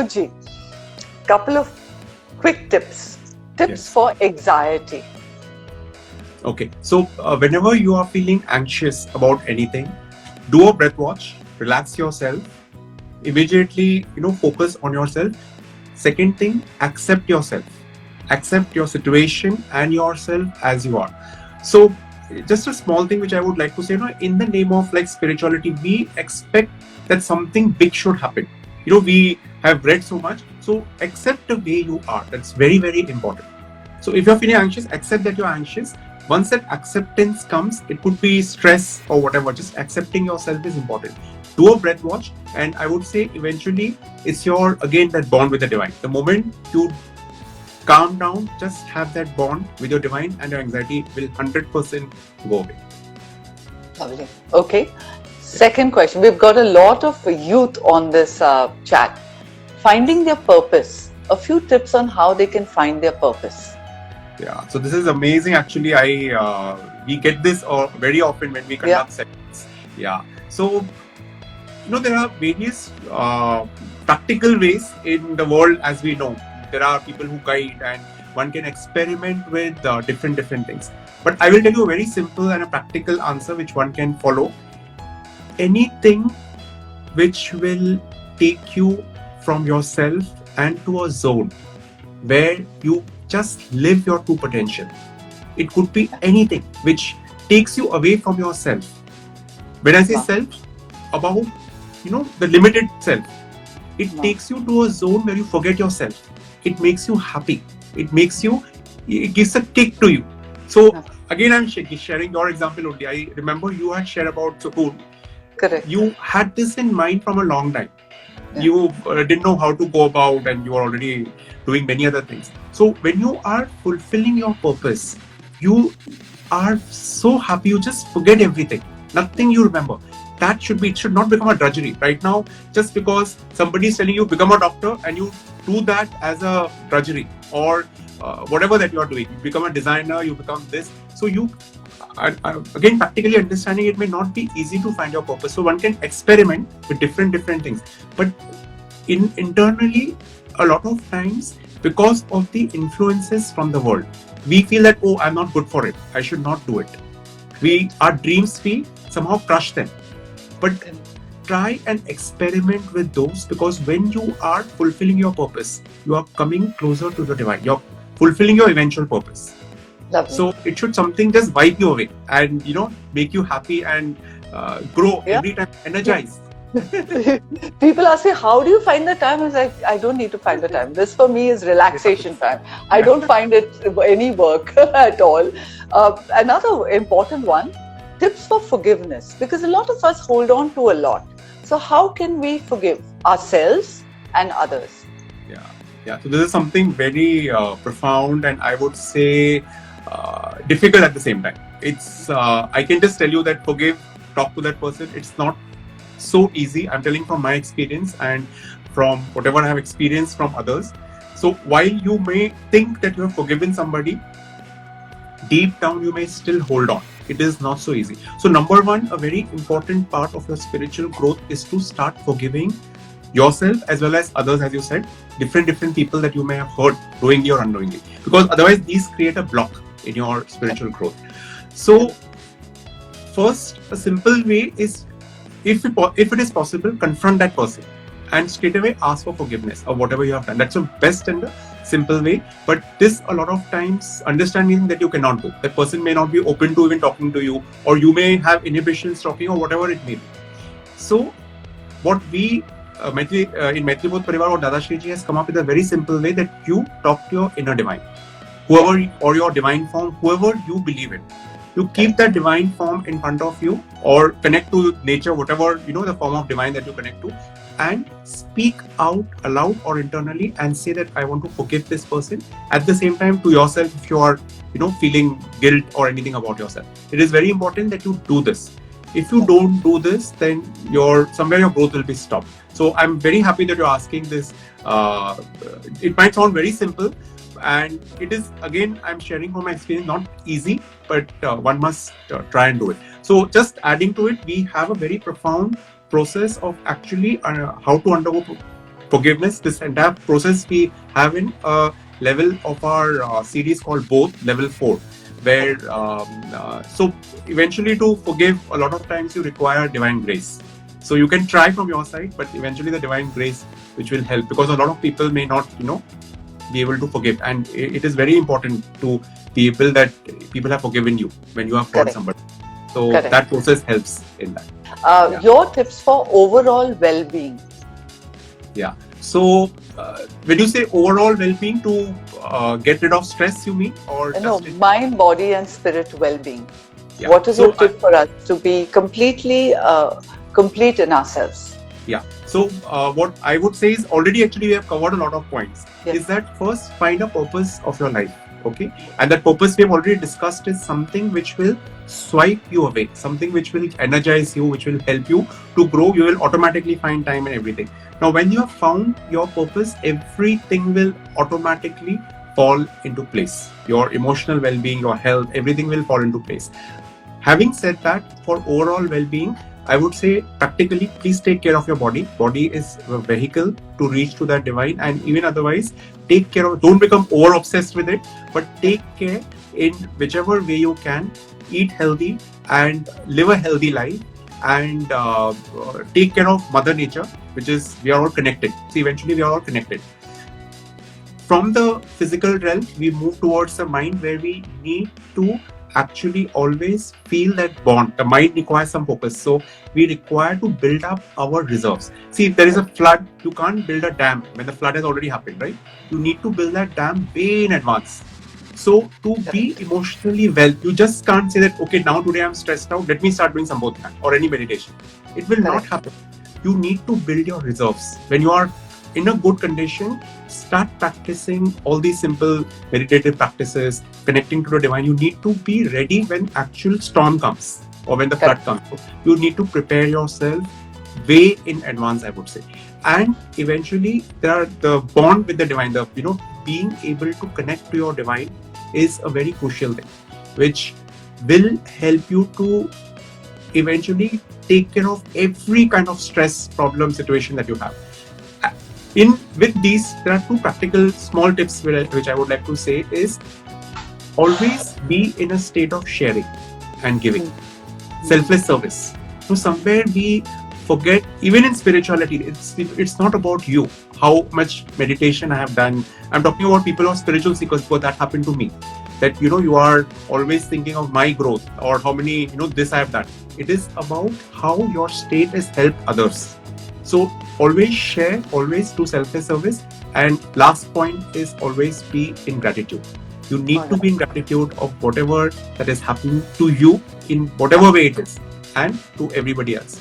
Sut Ji, couple of quick tips Yes. for anxiety. Okay. So whenever you are feeling anxious about anything, do a breath watch, relax yourself, immediately, focus on yourself. Second thing, accept yourself. Accept your situation and yourself as you are. So just a small thing which I would like to say, in the name of like spirituality, we expect that something big should happen. We have read so much. So accept the way you are. That's very, very important. So if you're feeling anxious, accept that you're anxious. Once that acceptance comes, it could be stress or whatever, just accepting yourself is important. Do a breath watch, and I would say eventually it's that bond with the divine. The moment you calm down, just have that bond with your divine, and your anxiety will 100% go away. Lovely. Okay. Second question. We've got a lot of youth on this chat. Finding their purpose. A few tips on how they can find their purpose. Yeah, so this is amazing. Actually, we get this very often when we conduct sessions. Yeah, so there are various practical ways in the world, as we know. There are people who guide, and one can experiment with different things. But I will tell you a very simple and a practical answer which one can follow. Anything which will take you from yourself and to a zone where you just live your true potential. It could be anything which takes you away from yourself. When I say self, about the limited self, it takes you to a zone where you forget yourself. It makes you happy. It gives a kick to you. So again, I'm sharing your example only. I remember you had shared about Sukhoon. Correct. You had this in mind from a long time. You didn't know how to go about, and you are already doing many other things. So when you are fulfilling your purpose, you are so happy, you just forget everything. Nothing you remember. It should not become a drudgery. Right now, just because somebody is telling you become a doctor and you do that as a drudgery, or whatever that you are doing, you become a designer, you become this. So again, practically understanding, it may not be easy to find your purpose. So one can experiment with different things. But internally, a lot of times, because of the influences from the world, we feel that, oh, I'm not good for it. I should not do it. Our dreams, we somehow crush them. But try and experiment with those, because when you are fulfilling your purpose, you are coming closer to the divine. You're fulfilling your eventual purpose. Lovely. So it should something just wipe you away and make you happy and grow every time, energized. People ask me, how do you find the time? I was like, I don't need to find the time. This for me is relaxation time. I don't find it any work at all. Another important one, tips for forgiveness, because a lot of us hold on to a lot. So how can we forgive ourselves and others? Yeah. So this is something very profound, and I would say difficult at the same time. It's I can just tell you that talk to that person. It's not so easy. I'm telling from my experience and from whatever I have experienced from others. So while you may think that you have forgiven somebody, deep down you may still hold on. It is not so easy. So number one, a very important part of your spiritual growth is to start forgiving yourself as well as others, as you said, different people that you may have hurt knowingly or unknowingly, because otherwise these create a block in your spiritual growth. So first, a simple way is, if it is possible, confront that person and straight away ask for forgiveness of whatever you have done. That's the best and the simple way. But this, a lot of times, understanding that you cannot do. That person may not be open to even talking to you, or you may have inhibitions talking, or whatever it may be. So what we in Maitri Bodh Parivar, or Dadashri Ji has come up with a very simple way, that you talk to your inner divine, whoever, or your divine form, whoever you believe in. You keep that divine form in front of you, or connect to nature, whatever, the form of divine that you connect to, and speak out aloud or internally and say that I want to forgive this person. At the same time, to yourself, if you are, feeling guilt or anything about yourself, it is very important that you do this. If you don't do this, then somewhere your growth will be stopped. So I'm very happy that you're asking this. It might sound very simple, and it is, again, I'm sharing from my experience, not easy, but one must try and do it. So just adding to it, we have a very profound process of actually how to undergo forgiveness. This entire process we have in a level of our series called Both, level 4, where so eventually to forgive, a lot of times you require divine grace. So you can try from your side, but eventually the divine grace which will help, because a lot of people may not, be able to forgive, and it is very important to be able that people have forgiven you when you have hurt Correct. somebody. So Correct. that process helps in that. Your tips for overall well-being. Yeah. So when you say overall well-being, to get rid of stress, you mean, or No, just mind, body, and spirit well-being. Yeah. What is So your tip for us to be completely complete in ourselves? Yeah. So what I would say is, already actually we have covered a lot of points. Yes. Is that first find a purpose of your life, okay? And that purpose we have already discussed is something which will swipe you away, something which will energize you, which will help you to grow. You will automatically find time and everything. Now, when you have found your purpose, everything will automatically fall into place. Your emotional well-being, your health, everything will fall into place. Having said that, for overall well-being, I would say practically, please take care of your body. Body is a vehicle to reach to that divine, and even otherwise, take care of. Don't become over obsessed with it, but take care in whichever way you can. Eat healthy and live a healthy life, and take care of Mother Nature, which is, we are all connected. See, eventually we are all connected. From the physical realm, we move towards the mind, where we need to actually always feel that bond. The mind requires some focus. So we require to build up our reserves. See, if there is a flood, you can't build a dam when the flood has already happened, right? You need to build that dam way in advance. So to be emotionally well, you just can't say that, okay, now today I'm stressed out, let me start doing some bodhana or any meditation. It will not happen. You need to build your reserves. When you are in a good condition, start practicing all these simple meditative practices, connecting to the divine. You need to be ready when actual storm comes or when the flood comes. You need to prepare yourself way in advance, I would say. And eventually, the bond with the divine, being able to connect to your divine is a very crucial thing, which will help you to eventually take care of every kind of stress, problem, situation that you have. With these, there are two practical small tips which I would like to say is, always be in a state of sharing and giving, selfless service. So somewhere we forget, even in spirituality, it's not about you, how much meditation I have done. I'm talking about people who are spiritual seekers, because that happened to me. That you are always thinking of my growth or how many this I have done. It is about how your state has helped others. So always share, always do selfless service. And last point is, always be in gratitude. You need to be in gratitude of whatever that is happening to you in whatever way it is, and to everybody else.